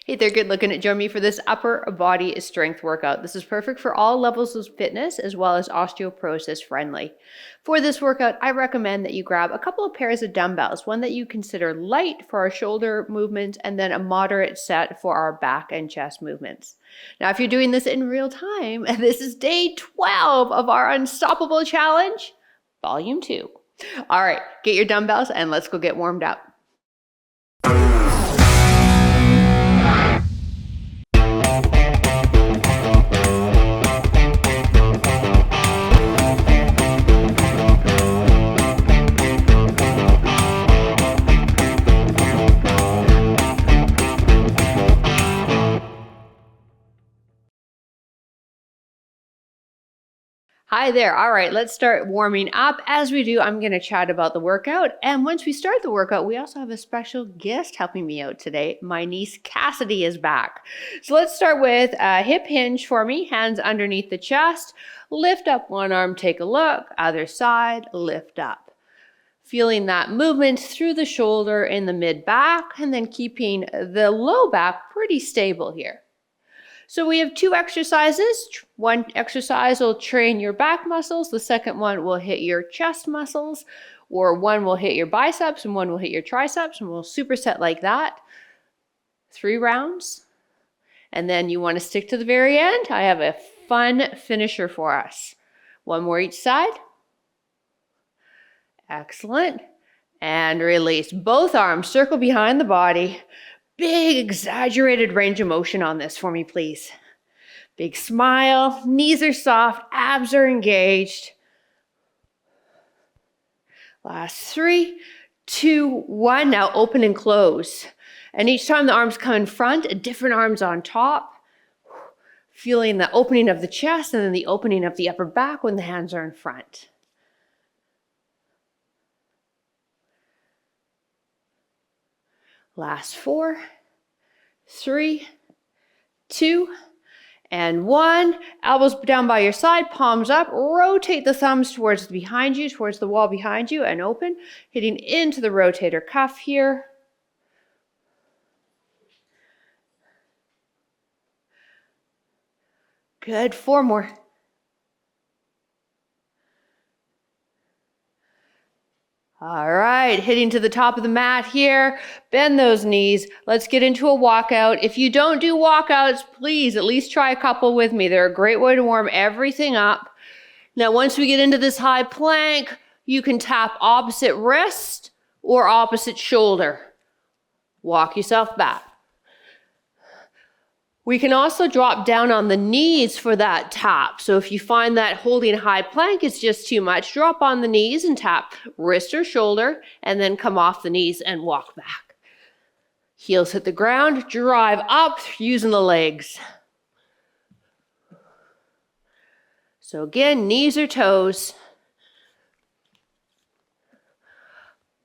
Hey there, good looking. Join me for this upper body strength workout. This is perfect for all levels of fitness as well as osteoporosis friendly. For this workout, I recommend that you grab a couple of pairs of dumbbells, one that you consider light for our shoulder movements and then a moderate set for our back and chest movements. Now, if you're doing this in real time, this is day 12 of our Unstoppable Challenge, Volume 2. All right, get your dumbbells and let's go get warmed up. Hi there. All right, let's start warming up. As we do, I'm going to chat about the workout. And once we start the workout, we also have a special guest helping me out today. My niece Cassidy is back. So let's start with a hip hinge for me, hands underneath the chest. Lift up one arm, take a look. Other side, lift up. Feeling that movement through the shoulder in the mid back and then keeping the low back pretty stable here. So we have two exercises. One exercise will train your back muscles. The second one will hit your chest muscles, or one will hit your biceps and one will hit your triceps, and we'll superset like that. 3 rounds. And then you want to stick to the very end. I have a fun finisher for us. 1 more each side. Excellent. And release. Both arms circle behind the body. Big exaggerated range of motion on this for me, please. Big smile, knees are soft, abs are engaged. Last 3, 2, 1. Now open and close. And each time the arms come in front, different arms on top. Feeling the opening of the chest and then the opening of the upper back when the hands are in front. Last 4, 3, 2, and 1. Elbows down by your side, palms up. Rotate the thumbs towards behind you, towards the wall behind you, and open. Hitting into the rotator cuff here. Good. 4 more. All right, hitting to the top of the mat here. Bend those knees. Let's get into a walkout. If you don't do walkouts, please at least try a couple with me. They're a great way to warm everything up. Now, once we get into this high plank, you can tap opposite wrist or opposite shoulder. Walk yourself back. We can also drop down on the knees for that tap. So if you find that holding high plank is just too much, drop on the knees and tap wrist or shoulder, and then come off the knees and walk back. Heels hit the ground, drive up using the legs. So again, knees or toes.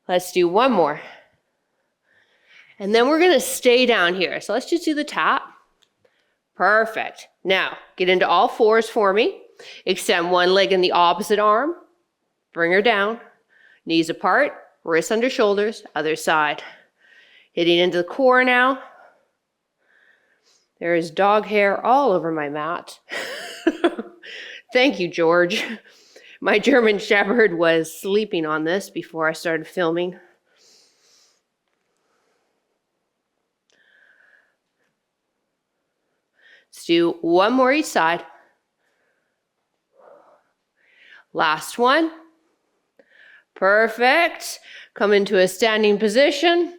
Let's do 1 more. And then we're gonna stay down here. So let's just do the tap. Perfect. Now, get into all 4s for me. Extend one leg in the opposite arm. Bring her down. Knees apart, wrists under shoulders, other side. Hitting into the core now. There is dog hair all over my mat. Thank you, George. My German Shepherd was sleeping on this before I started filming. Let's do 1 more each side. Last one. Perfect. Come into a standing position.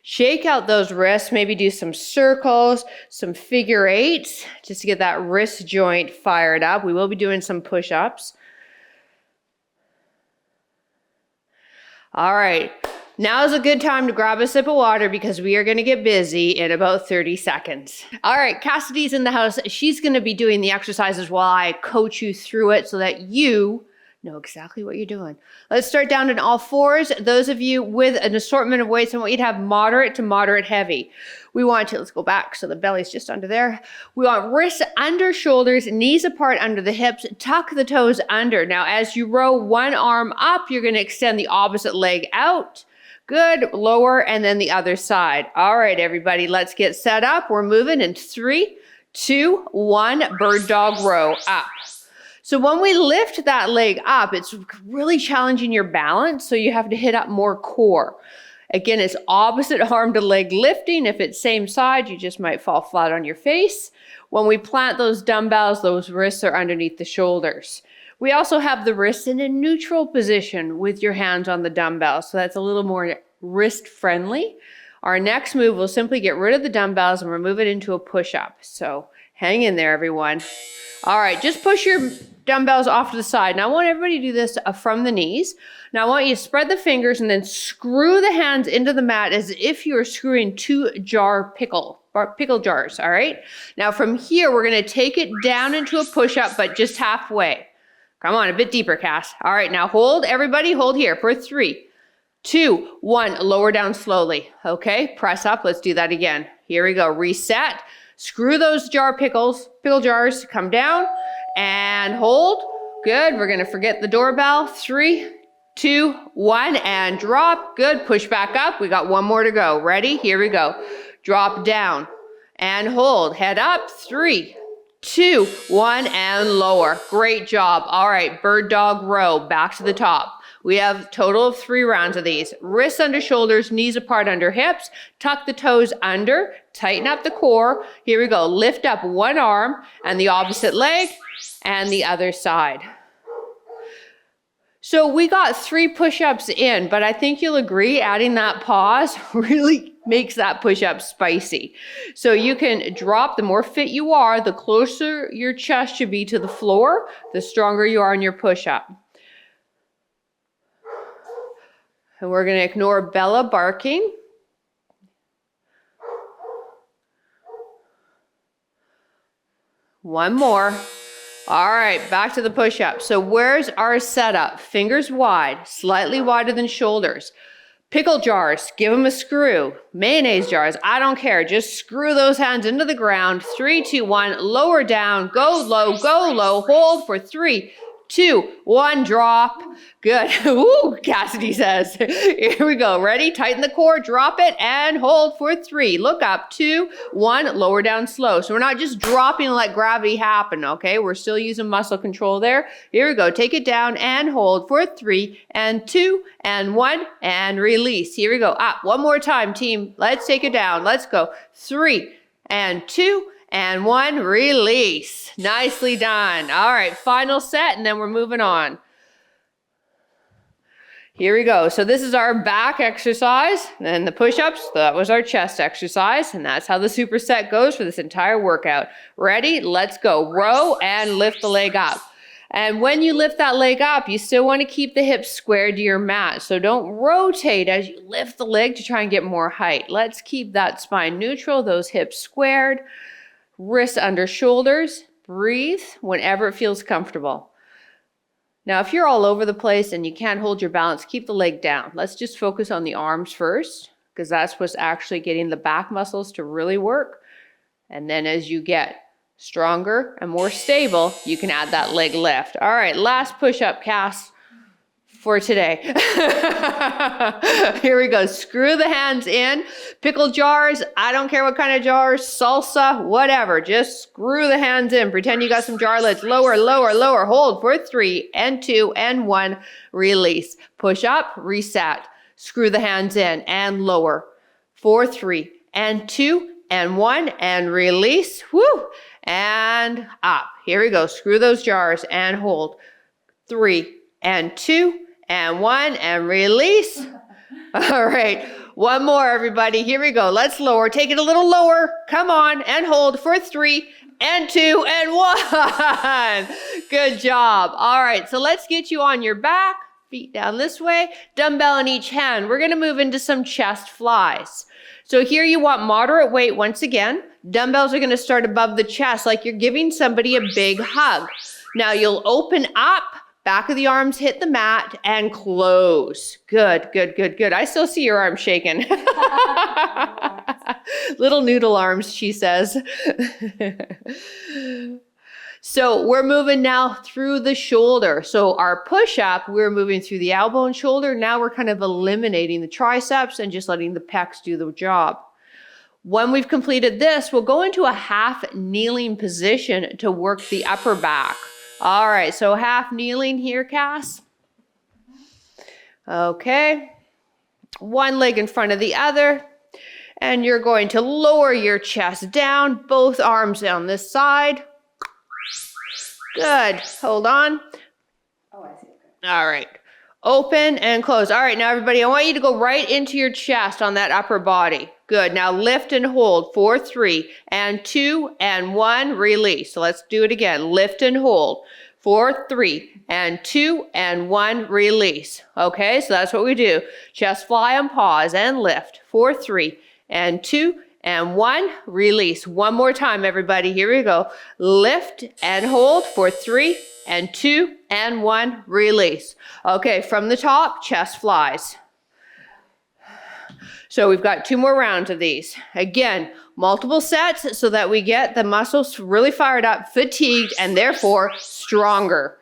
Shake out those wrists. Maybe do some circles, some figure 8s, just to get that wrist joint fired up. We will be doing some push-ups. All right. Now is a good time to grab a sip of water because we are going to get busy in about 30 seconds. All right, Cassidy's in the house. She's going to be doing the exercises while I coach you through it so that you know exactly what you're doing. Let's start down in all 4s. Those of you with an assortment of weights, I want you to have moderate to moderate heavy. We want to, let's go back so the belly's just under there. We want wrists under shoulders, knees apart under the hips, tuck the toes under. Now, as you row one arm up, you're going to extend the opposite leg out. Good, lower, and then the other side. All right, everybody, let's get set up. We're moving in 3, 2, 1, bird dog row, up. So when we lift that leg up, it's really challenging your balance, so you have to hit up more core. Again, it's opposite arm to leg lifting. If it's same side, you just might fall flat on your face. When we plant those dumbbells, those wrists are underneath the shoulders. We also have the wrists in a neutral position with your hands on the dumbbells, so that's a little more wrist friendly. Our next move will simply get rid of the dumbbells and we'll move it into a push-up. So hang in there, everyone. All right, just push your dumbbells off to the side. Now I want everybody to do this from the knees. Now I want you to spread the fingers and then screw the hands into the mat as if you were screwing 2 pickle jars, all right? Now from here, we're gonna take it down into a push-up, but just halfway. Come on, a bit deeper, Cass. All right, now hold, everybody, hold here for 3, 2, 1, lower down slowly. Okay, press up, let's do that again. Here we go, reset. Screw those pickle jars, come down and hold. Good, we're gonna forget the doorbell. 3, 2, 1, and drop. Good, push back up. We got one more to go. Ready? Here we go. Drop down and hold. Head up. 3, 2, 1, and lower. Great job. All right, bird dog row, back to the top. We have a total of 3 rounds of these. Wrists under shoulders, knees apart under hips. Tuck the toes under, tighten up the core. Here we go. Lift up one arm and the opposite leg and the other side. So we got 3 push-ups in, but I think you'll agree adding that pause really makes that push-up spicy. So you can drop, the more fit you are, the closer your chest should be to the floor, the stronger you are in your push-up. And we're gonna ignore Bella barking. One more. All right, back to the push-up. So where's our setup? Fingers wide, slightly wider than shoulders. Pickle jars, give them a screw. Mayonnaise jars, I don't care. Just screw those hands into the ground. 3, 2, 1, lower down, go low, hold for 3, 2, 1, drop. Good. Ooh, Cassidy says. Here we go. Ready? Tighten the core, drop it, and hold for 3. Look up. 2, 1, lower down slow. So we're not just dropping and let gravity happen, okay? We're still using muscle control there. Here we go. Take it down and hold for 3, and 2, and 1, and release. Here we go. Up. One more time, team. Let's take it down. Let's go. 3, and 2, and 1, release. Nicely done. All right, final set, and then we're moving on. Here we go. So this is our back exercise, and the push-ups, that was our chest exercise, and that's how the superset goes for this entire workout. Ready? Let's go. Row and lift the leg up. And when you lift that leg up, you still want to keep the hips squared to your mat. So don't rotate as you lift the leg to try and get more height. Let's keep that spine neutral, those hips squared. Wrists under shoulders, breathe whenever it feels comfortable. Now, if you're all over the place and you can't hold your balance, keep the leg down. Let's just focus on the arms first, because that's what's actually getting the back muscles to really work. And then as you get stronger and more stable, you can add that leg lift. All right, last push-up, Cass, for today. Here we go. Screw the hands in. Pickle jars, I don't care what kind of jars, salsa, whatever. Just screw the hands in. Pretend you got some jar lids. Lower, lower, lower. Hold for 3, and 2, and 1. Release. Push up, reset. Screw the hands in and lower. 4, 3, and 2, and 1, and release. Woo! And up. Here we go. Screw those jars and hold. 3, and 2, and 1, and release. All right, one more, everybody. Here we go. Let's lower. Take it a little lower. Come on, and hold for 3, and 2, and 1. Good job. All right, so let's get you on your back, feet down this way, dumbbell in each hand. We're gonna move into some chest flies. So here you want moderate weight once again. Dumbbells are gonna start above the chest like you're giving somebody a big hug. Now you'll open up, back of the arms hit the mat, and close. Good, good, good, good. I still see your arms shaking. Little noodle arms, she says. So we're moving now through the shoulder. So our push-up, we're moving through the elbow and shoulder. Now we're kind of eliminating the triceps and just letting the pecs do the job. When we've completed this, we'll go into a half kneeling position to work the upper back. All right, so half kneeling here, Cass. Okay. One leg in front of the other. And you're going to lower your chest down, both arms on this side. Good. Hold on. Oh, I see. Okay. All right. Open and close. All right, now everybody, I want you to go right into your chest on that upper body. Good. Now lift and hold for 3 and 2 and 1. Release. So let's do it again. Lift and hold for 3 and 2 and 1. Release. Okay, so that's what we do. Chest fly and pause and lift for 3 and 2 and 1. Release. One more time, everybody. Here we go. Lift and hold for 3 and 2 and 1. Release. Okay, from the top, chest flies. So we've got 2 more rounds of these. Again, multiple sets so that we get the muscles really fired up, fatigued, and therefore stronger.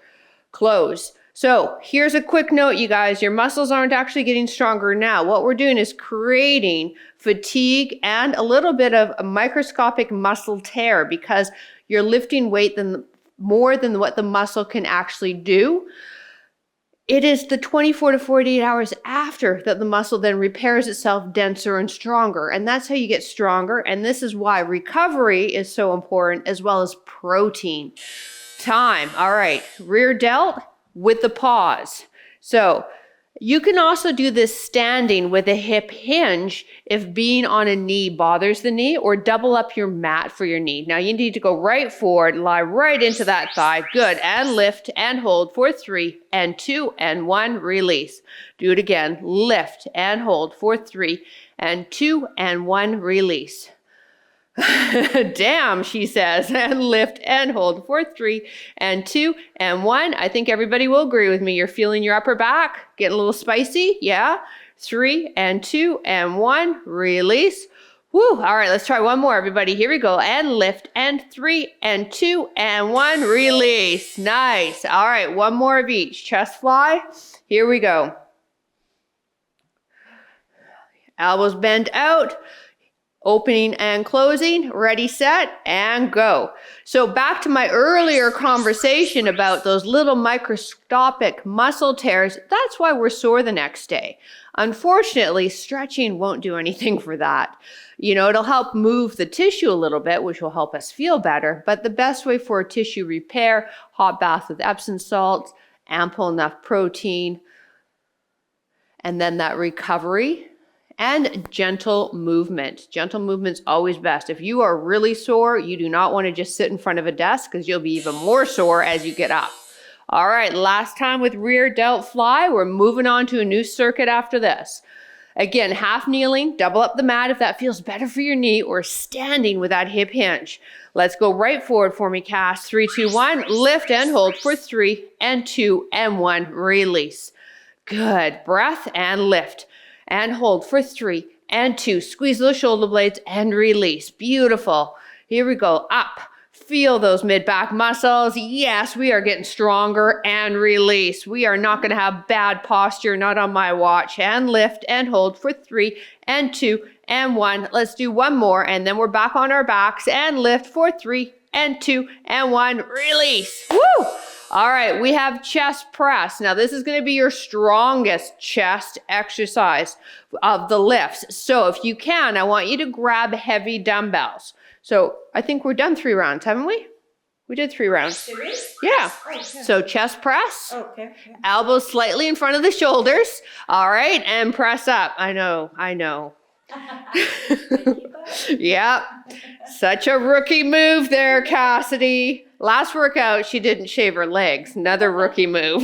Close. So here's a quick note, you guys. Your muscles aren't actually getting stronger now. What we're doing is creating fatigue and a little bit of a microscopic muscle tear because you're lifting weight more than what the muscle can actually do. It is the 24 to 48 hours after that the muscle then repairs itself denser and stronger. And that's how you get stronger. And this is why recovery is so important, as well as protein. Time. All right. Rear delt with the pause. So you can also do this standing with a hip hinge if being on a knee bothers the knee, or double up your mat for your knee. Now you need to go right forward, lie right into that thigh. Good. And lift and hold for 3 and 2 and 1. Release. Do it again. Lift and hold for 3 and 2 and 1. Release. Damn, she says, and lift and hold for 3 and 2 and 1. I think everybody will agree with me. You're feeling your upper back, getting a little spicy. Yeah. 3 and 2 and 1. Release. Woo. All right, let's try one more, everybody. Here we go. And lift and 3 and 2 and 1. Release. Nice. All right, one more of each. Chest fly. Here we go. Elbows bent out. Opening and closing, ready, set, and go. So back to my earlier conversation about those little microscopic muscle tears, that's why we're sore the next day. Unfortunately, stretching won't do anything for that. You know, it'll help move the tissue a little bit, which will help us feel better, but the best way for a tissue repair, hot bath with Epsom salts, ample enough protein, and then that recovery, and gentle movement. Gentle movement's always best. If you are really sore, you do not want to just sit in front of a desk because you'll be even more sore as you get up. All right, last time with rear delt fly. We're moving on to a new circuit after this. Again, half kneeling, double up the mat if that feels better for your knee, or standing with that hip hinge. Let's go right forward for me, Cass. 3, 2, 1. Lift and hold for 3 and 2 and 1. Release. Good. Breath and lift. And hold for 3 and 2. Squeeze those shoulder blades and release. Beautiful. Here we go. Up. Feel those mid-back muscles. Yes, we are getting stronger, and release. We are not going to have bad posture, not on my watch. And lift and hold for 3 and 2 and 1. Let's do one more, and then we're back on our backs and lift for 3 and 2 and 1. Release. Woo! All right, we have chest press. Now this is going to be your strongest chest exercise of the lifts. So if you can, I want you to grab heavy dumbbells. So I think we're done 3 rounds, haven't we? We did 3 rounds. Did we? Yeah. Oh, okay. So chest press. Oh, okay. Yeah. Elbows slightly in front of the shoulders. All right, and press up. I know. Yep. Such a rookie move there, Cassidy. Last workout, she didn't shave her legs. Another rookie move.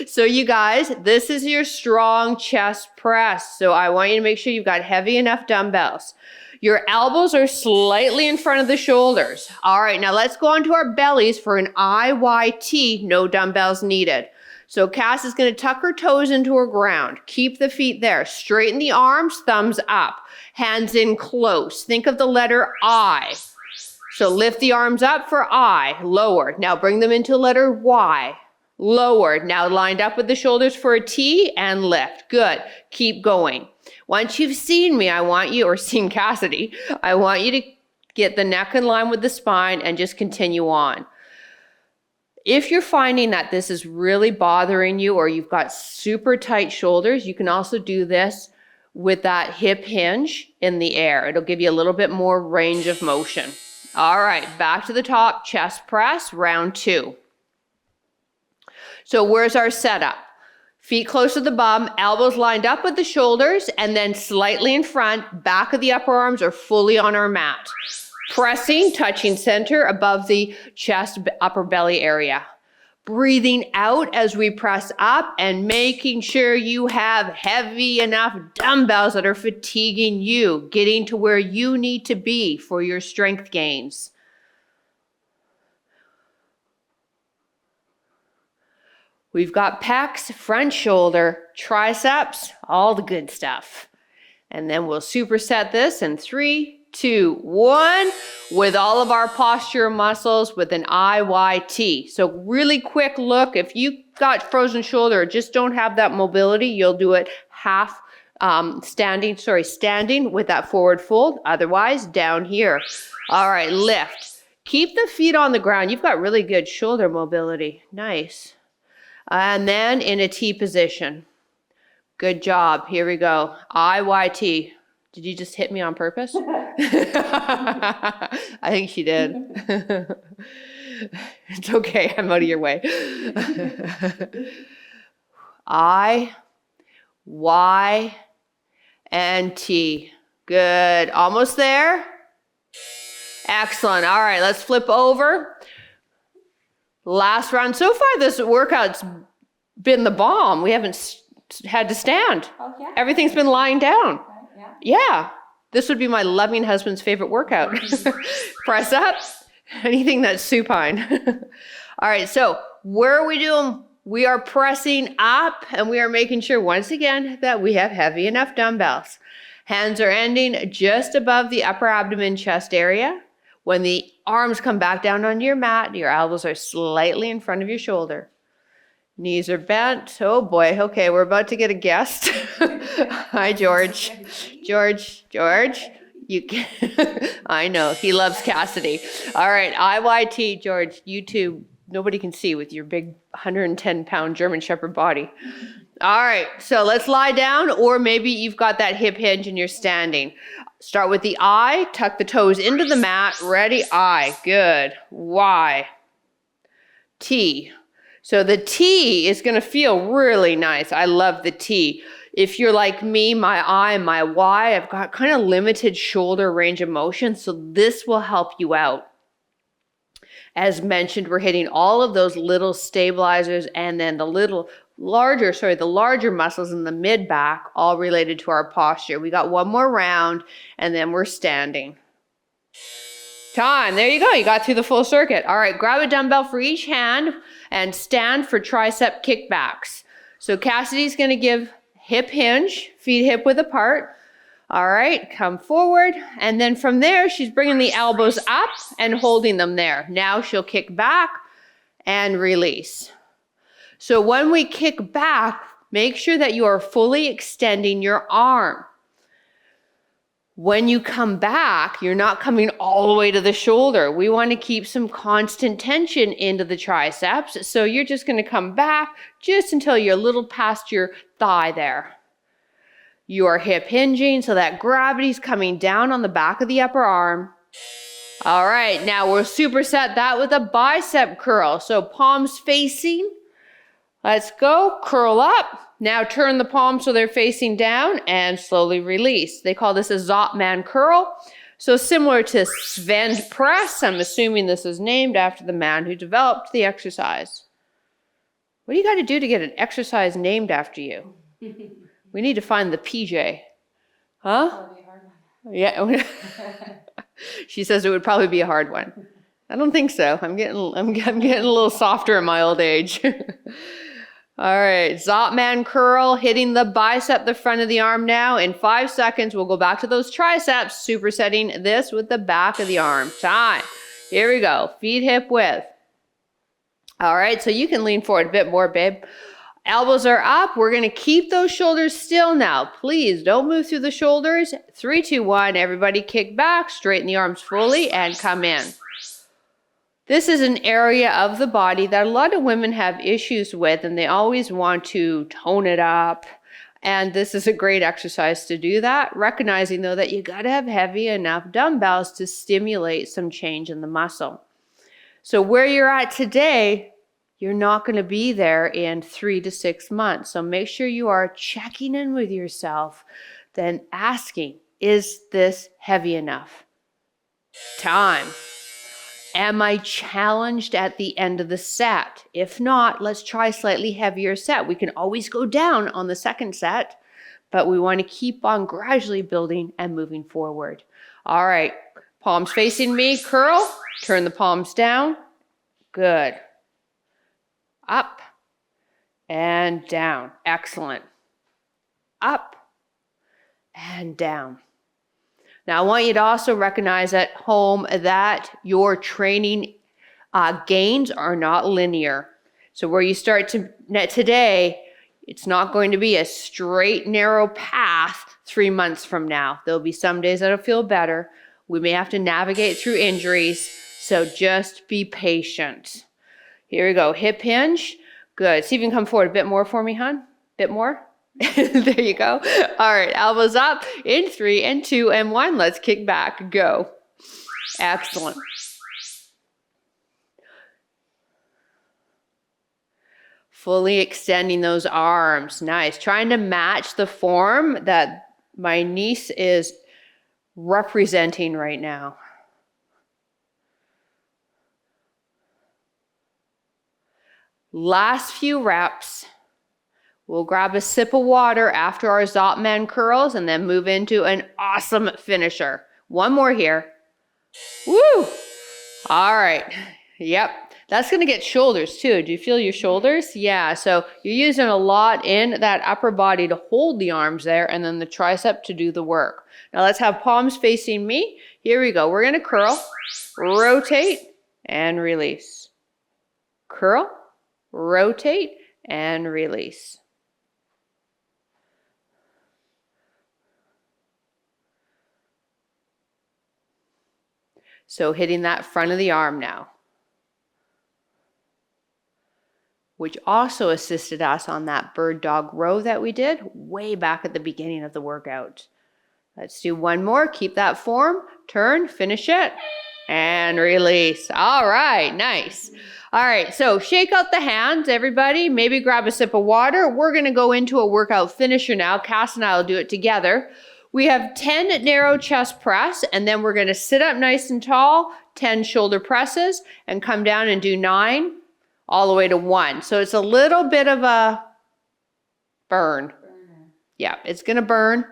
So you guys, this is your strong chest press. So I want you to make sure you've got heavy enough dumbbells. Your elbows are slightly in front of the shoulders. All right, now let's go on to our bellies for an IYT, no dumbbells needed. So Cass is going to tuck her toes into her ground. Keep the feet there. Straighten the arms, thumbs up. Hands in close. Think of the letter I. So lift the arms up for I. Lower. Now bring them into letter Y. Lower. Now lined up with the shoulders for a T and lift. Good. Keep going. Once you've seen me, or seen Cassidy, I want you to get the neck in line with the spine and just continue on. If you're finding that this is really bothering you or you've got super tight shoulders, you can also do this with that hip hinge in the air. It'll give you a little bit more range of motion. All right, back to the top, chest press, round 2. So where's our setup? Feet close to the bum, elbows lined up with the shoulders, and then slightly in front, back of the upper arms are fully on our mat. Pressing, touching center above the chest, upper belly area. Breathing out as we press up and making sure you have heavy enough dumbbells that are fatiguing you, getting to where you need to be for your strength gains. We've got pecs, front shoulder, triceps, all the good stuff. And then we'll superset this in 3, 2, 1 with all of our posture muscles with an IYT. So really quick look. If you got frozen shoulder or just don't have that mobility, you'll do it half standing with that forward fold. Otherwise, down here. All right, lift. Keep the feet on the ground. You've got really good shoulder mobility. Nice. And then in a T position. Good job. Here we go. IYT. Did you just hit me on purpose? I think she did. It's okay. I'm out of your way. I, Y, and T. Good. Almost there. Excellent. All right, let's flip over. Last round. So far, this workout's been the bomb. We haven't had to stand. Oh, yeah. Everything's been lying down. Yeah. Yeah. This would be my loving husband's favorite workout. Press up. Anything that's supine. All right. So where are we doing? We are pressing up and we are making sure once again that we have heavy enough dumbbells. Hands are ending just above the upper abdomen chest area. When the arms come back down onto your mat, your elbows are slightly in front of your shoulder. Knees are bent. Oh boy. Okay, we're about to get a guest. Hi, George. George. You can I know. He loves Cassidy. All right, IYT, George, YouTube. Nobody can see with your big 110-pound German Shepherd body. All right, so let's lie down, or maybe you've got that hip hinge and you're standing. Start with the I, tuck the toes into the mat. Ready? I. Good. Y. T. So the T is going to feel really nice. I love the T. If you're like me, my I and my Y, I've got kind of limited shoulder range of motion, so this will help you out. As mentioned, we're hitting all of those little stabilizers and then the larger muscles in the mid back, all related to our posture. We got one more round and then we're standing. Time. There you go. You got through the full circuit. All right, grab a dumbbell for each hand and stand for tricep kickbacks. So Cassidy's going to give hip hinge, feet hip width apart. All right, come forward. And then from there, she's bringing the elbows up and holding them there. Now she'll kick back and release. So when we kick back, make sure that you are fully extending your arm. When you come back, you're not coming all the way to the shoulder. We want to keep some constant tension into the triceps. So you're just going to come back just until you're a little past your thigh there. You are hip hinging, so that gravity's coming down on the back of the upper arm. All right, now we'll superset that with a bicep curl. So palms facing. Let's go. Curl up. Now turn the palms so they're facing down and slowly release. They call this a Zottman curl. So similar to Sven press, I'm assuming this is named after the man who developed the exercise. What do you got to do to get an exercise named after you? We need to find the PJ. Huh? That'll be a hard one. Yeah. She says it would probably be a hard one. I don't think so. I'm getting a little softer in my old age. All right, Zottman curl, hitting the bicep, the front of the arm now. In 5 seconds, we'll go back to those triceps, supersetting this with the back of the arm. Time. Here we go, feet hip width. All right, so you can lean forward a bit more, babe. Elbows are up. We're gonna keep those shoulders still now. Please don't move through the shoulders. 3, 2, 1, everybody kick back, straighten the arms fully and come in. This is an area of the body that a lot of women have issues with, and they always want to tone it up. And this is a great exercise to do that, recognizing though that you gotta have heavy enough dumbbells to stimulate some change in the muscle. So where you're at today, you're not gonna be there in 3 to 6 months. So make sure you are checking in with yourself, then asking, is this heavy enough? Time. Am I challenged at the end of the set? If not, let's try a slightly heavier set. We can always go down on the second set, but we want to keep on gradually building and moving forward. All right, palms facing me, curl, turn the palms down. Good. Up and down. Excellent. Up and down. Now, I want you to also recognize at home that your training gains are not linear. So where you start today, it's not going to be a straight, narrow path 3 months from now. There'll be some days that'll feel better. We may have to navigate through injuries, so just be patient. Here we go, hip hinge. Good. See if you can come forward a bit more for me, hon. Bit more. There you go. All right, elbows up in 3 and 2 and 1. Let's kick back. Go. Excellent. Fully extending those arms. Nice. Trying to match the form that my niece is representing right now. Last few reps. We'll grab a sip of water after our Zottman curls and then move into an awesome finisher. One more here. Woo! All right. Yep. That's going to get shoulders too. Do you feel your shoulders? Yeah. So you're using a lot in that upper body to hold the arms there and then the tricep to do the work. Now let's have palms facing me. Here we go. We're going to curl, rotate, and release. Curl, rotate, and release. So hitting that front of the arm now, which also assisted us on that bird dog row that we did way back at the beginning of the workout. Let's do one more. Keep that form, turn, finish it, and release. All right, nice. All right, so shake out the hands, everybody. Maybe grab a sip of water. We're gonna go into a workout finisher now. Cass and I will do it together. We have 10 narrow chest press, and then we're gonna sit up nice and tall, 10 shoulder presses, and come down and do 9 all the way to 1. So it's a little bit of a burn. Yeah, it's gonna burn.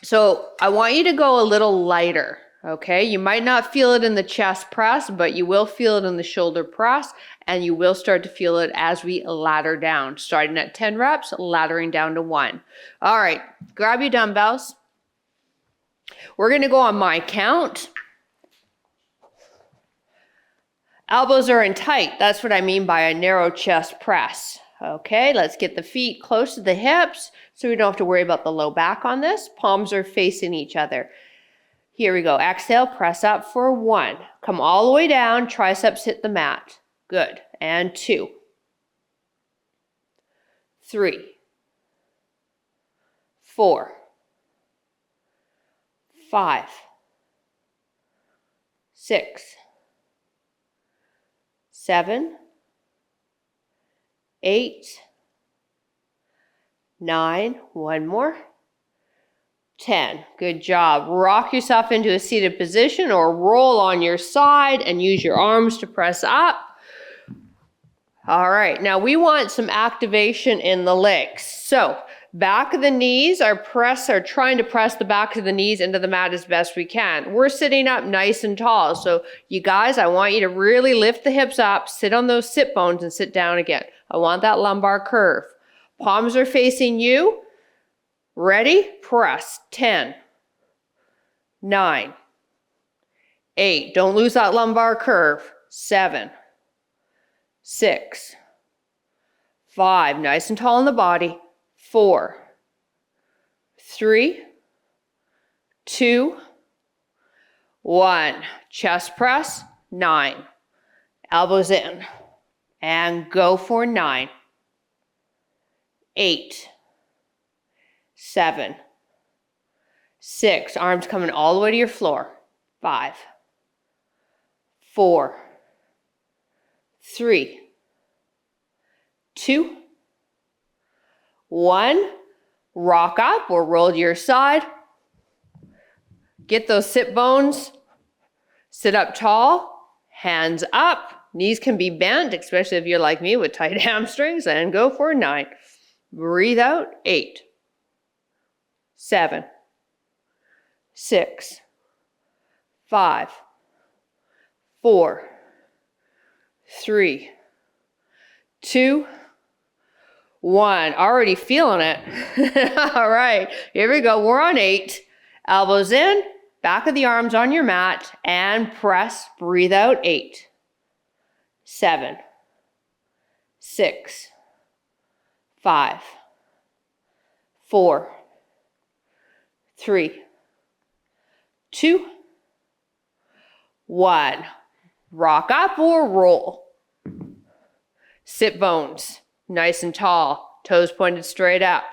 So I want you to go a little lighter, okay? You might not feel it in the chest press, but you will feel it in the shoulder press, and you will start to feel it as we ladder down, starting at 10 reps, laddering down to 1. All right, grab your dumbbells. We're gonna go on my count. Elbows are in tight. That's what I mean by a narrow chest press. Okay, let's get the feet close to the hips so we don't have to worry about the low back on this. Palms are facing each other. Here we go. Exhale, press up for 1. Come all the way down, triceps hit the mat. Good. And 2. 3. 4. 5. 6. 7. 8. 9. One more. 10. Good job. Rock yourself into a seated position or roll on your side and use your arms to press up. All right, now we want some activation in the legs. So Back of the knees are trying to press the back of the knees into the mat as best we can. We're sitting up nice and tall. So you guys, I want you to really lift the hips up, sit on those sit bones and sit down again. I want that lumbar curve. Palms are facing you. Ready? Press. 10, 9, 8. Don't lose that lumbar curve. 7, 6, 5. Nice and tall in the body. 4, 3, 2, 1. Chest press. 9. Elbows in. And go for 9. 8, 7, 6. Arms coming all the way to your floor. 5, 4, 3, 2, 1. Rock up or roll to your side. Get those sit bones. Sit up tall. Hands up. Knees can be bent, especially if you're like me with tight hamstrings. And go for 9. Breathe out. 8, 7, 6, 5, 4, 3, 2, 1. Already feeling it. All right, here we go. We're on 8. Elbows in, back of the arms on your mat, and press. Breathe out. 8, 7, 6, 5, 4, 3, 2, 1. Rock up or roll. Sit bones. Nice and tall. Toes pointed straight up.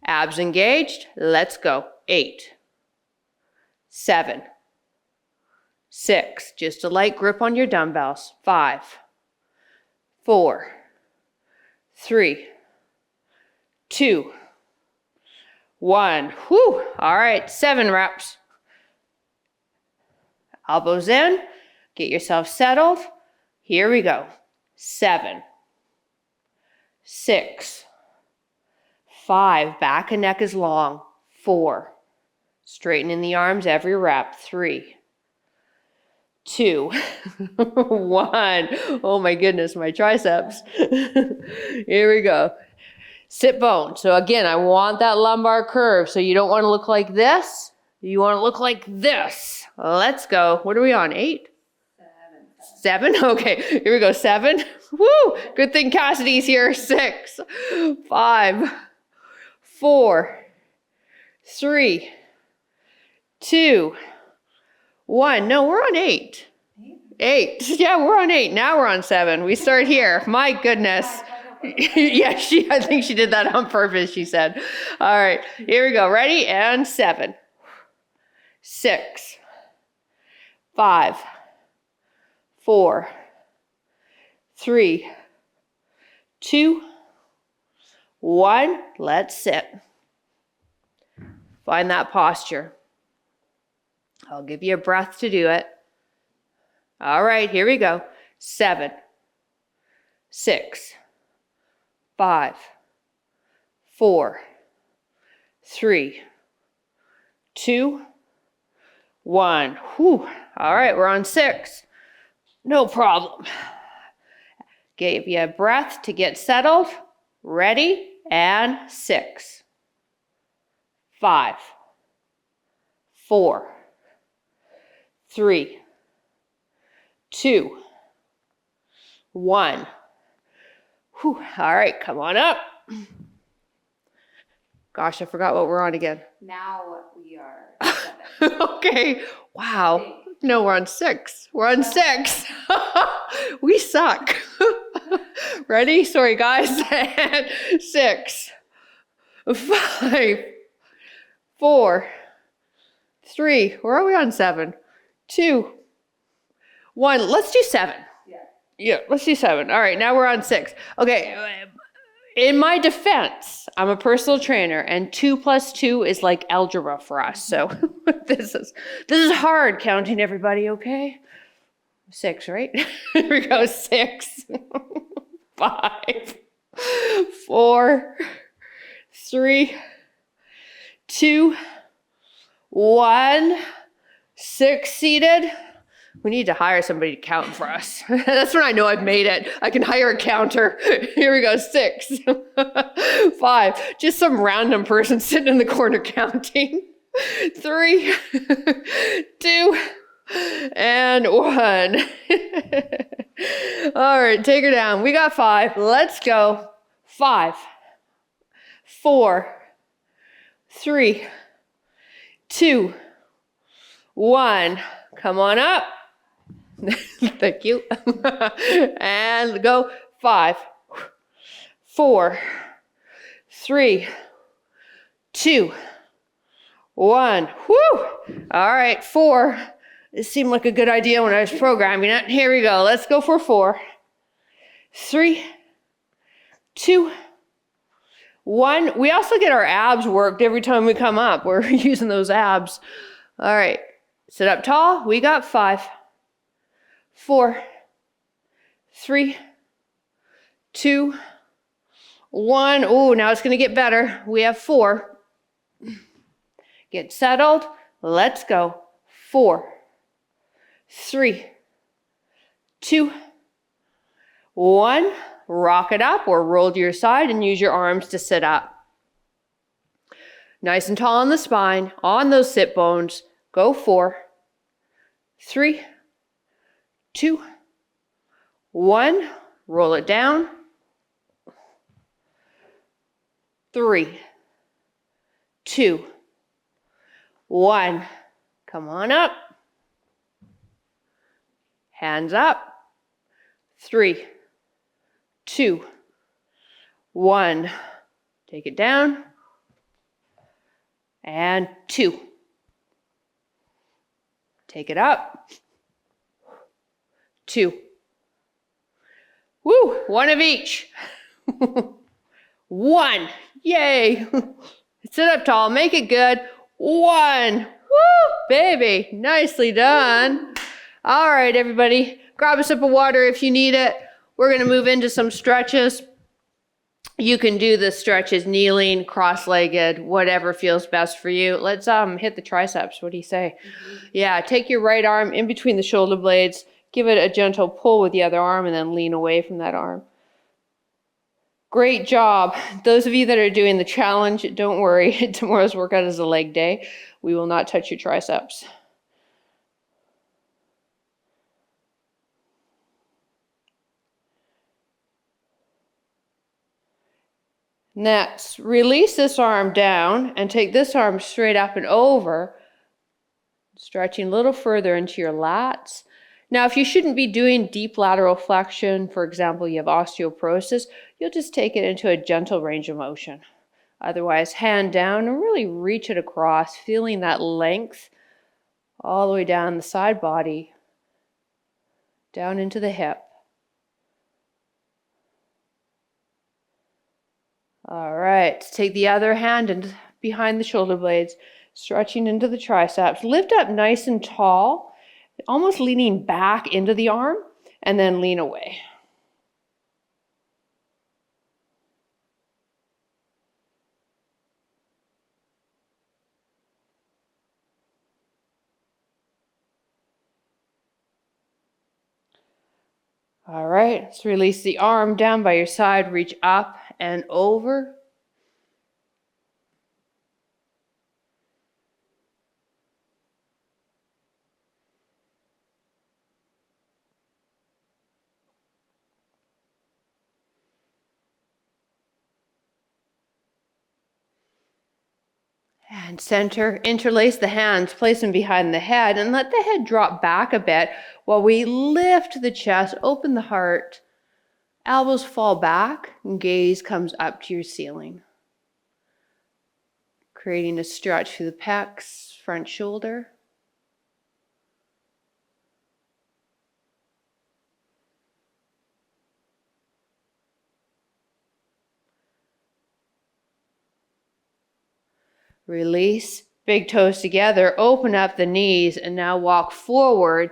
Abs engaged. Let's go. 8, 7, 6. Just a light grip on your dumbbells. 5, 4, 3, 2, 1. Whew. All right, 7 reps. Elbows in. Get yourself settled. Here we go. 7, 6, 5. Back and neck is long. 4. Straightening the arms every rep. 3, 2, 1. Oh my goodness, my triceps. Here we go. Sit bone. So again, I want that lumbar curve. So you don't want to look like this. You want to look like this. Let's go. What are we on? 8? 7? Okay, here we go. 7. Woo! Good thing Cassidy's here. 6, 5, 4, 3, 2, 1. No, we're on 8. 8. Yeah, we're on 8. Now we're on 7. We start here. My goodness. Yeah, I think she did that on purpose, she said. All right, here we go. Ready? And 7, 6, 5, 4, 3, 2, 1. Let's sit. Find that posture. I'll give you a breath to do it. All right, here we go. 7, 6, 5, 4, 3, 2, 1. Whew. All right, we're on 6. No problem. Give you a breath to get settled. Ready? And 6, 5, 4, 3, 2, 1. Whew. All right, come on up. Gosh, I forgot what we're on again. Now we are 7. Okay. Wow. No, we're on 6. We're on 6. We suck. Ready? Sorry, guys. And 6, 5, 4, 3. Where are we on 7? 2, 1. Let's do 7. Yeah, let's do 7. All right, now we're on 6. Okay, in my defense, I'm a personal trainer, and 2 plus 2 is like algebra for us. So this is hard counting, everybody. Okay, 6, right? Here we go. 6, 5, 4, 3, 2, 1. 6 seated. We need to hire somebody to count for us. That's when I know I've made it. I can hire a counter. Here we go, 6. 5, just some random person sitting in the corner counting. 3, 2, and 1. All right, take her down. We got 5. Let's go. 5, 4, 3, 2, 1. Come on up. Thank you. And go. 5, 4, 3, 2, 1. Whew. All right, 4. It seemed like a good idea when I was programming it. Here we go. Let's go for 4, 3, 2, 1. We also get our abs worked every time we come up. We're using those abs. All right. Sit up tall. We got 5, 4, 3, 2, 1. Oh, now it's going to get better. We have 4. Get settled. Let's go. 4, 3, 2, 1. Rock it up or roll to your side and use your arms to sit up. Nice and tall on the spine, on those sit bones. Go. 4, 3, 2, 1. Roll it down. 3, 2, 1. Come on up. Hands up. 3, 2, 1. Take it down. And 2. Take it up. 2. Woo! 1 of each. 1. Yay! Sit up tall. Make it good. 1. Woo! Baby. Nicely done. All right, everybody. Grab a sip of water if you need it. We're going to move into some stretches. You can do the stretches kneeling, cross-legged, whatever feels best for you. Let's hit the triceps. What do you say? Mm-hmm. Yeah, take your right arm in between the shoulder blades. Give it a gentle pull with the other arm and then lean away from that arm. Great job. Those of you that are doing the challenge, don't worry. Tomorrow's workout is a leg day. We will not touch your triceps. Next, release this arm down and take this arm straight up and over, stretching a little further into your lats. Now, if you shouldn't be doing deep lateral flexion, for example, you have osteoporosis, you'll just take it into a gentle range of motion. Otherwise, hand down and really reach it across, feeling that length all the way down the side body, down into the hip. All right, take the other hand and behind the shoulder blades, stretching into the triceps. Lift up nice and tall, almost leaning back into the arm, and then lean away. All right, let's release the arm down by your side, reach up and over. And center, interlace the hands, place them behind the head, and let the head drop back a bit while we lift the chest, open the heart. Elbows fall back and gaze comes up to your ceiling. Creating a stretch through the pecs, front shoulder. Release, big toes together, open up the knees, and now walk forward,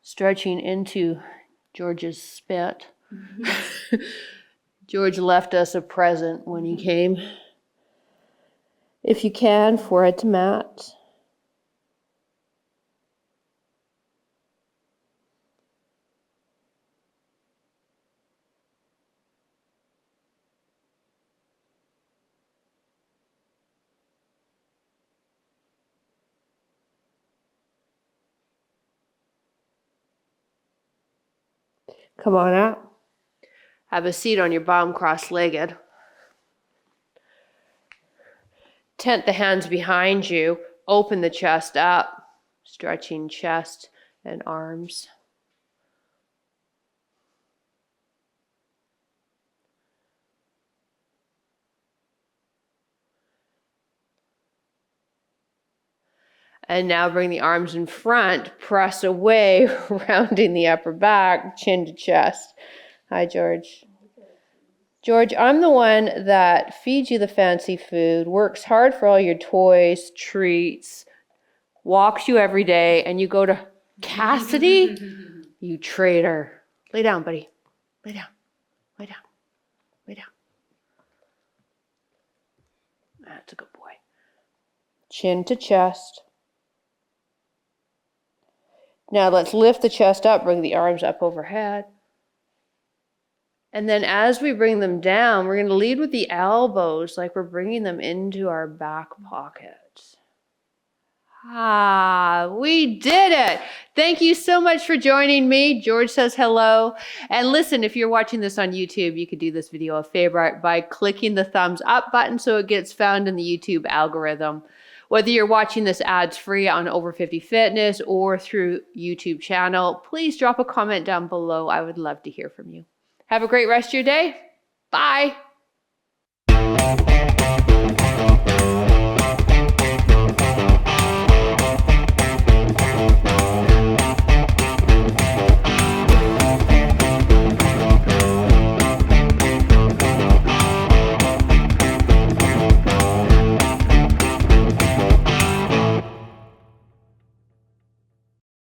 stretching into George's spit. George left us a present when he came. If you can, forehead to mat. Come on out. Have a seat on your bottom cross-legged. Tent the hands behind you. Open the chest up, stretching chest and arms. And now bring the arms in front, press away, rounding the upper back, chin to chest. Hi, George. George, I'm the one that feeds you the fancy food, works hard for all your toys, treats, walks you every day, and you go to Cassidy? You traitor. Lay down, buddy. Lay down. Lay down. Lay down. That's a good boy. Chin to chest. Now let's lift the chest up, bring the arms up overhead. And then as we bring them down, we're going to lead with the elbows like we're bringing them into our back pockets. We did it. Thank you so much for joining me. George says hello. And listen, if you're watching this on YouTube, you could do this video a favor by clicking the thumbs up button so it gets found in the YouTube algorithm. Whether you're watching this ads free on Over 50 Fitness or through YouTube channel, please drop a comment down below. I would love to hear from you. Have a great rest of your day. Bye.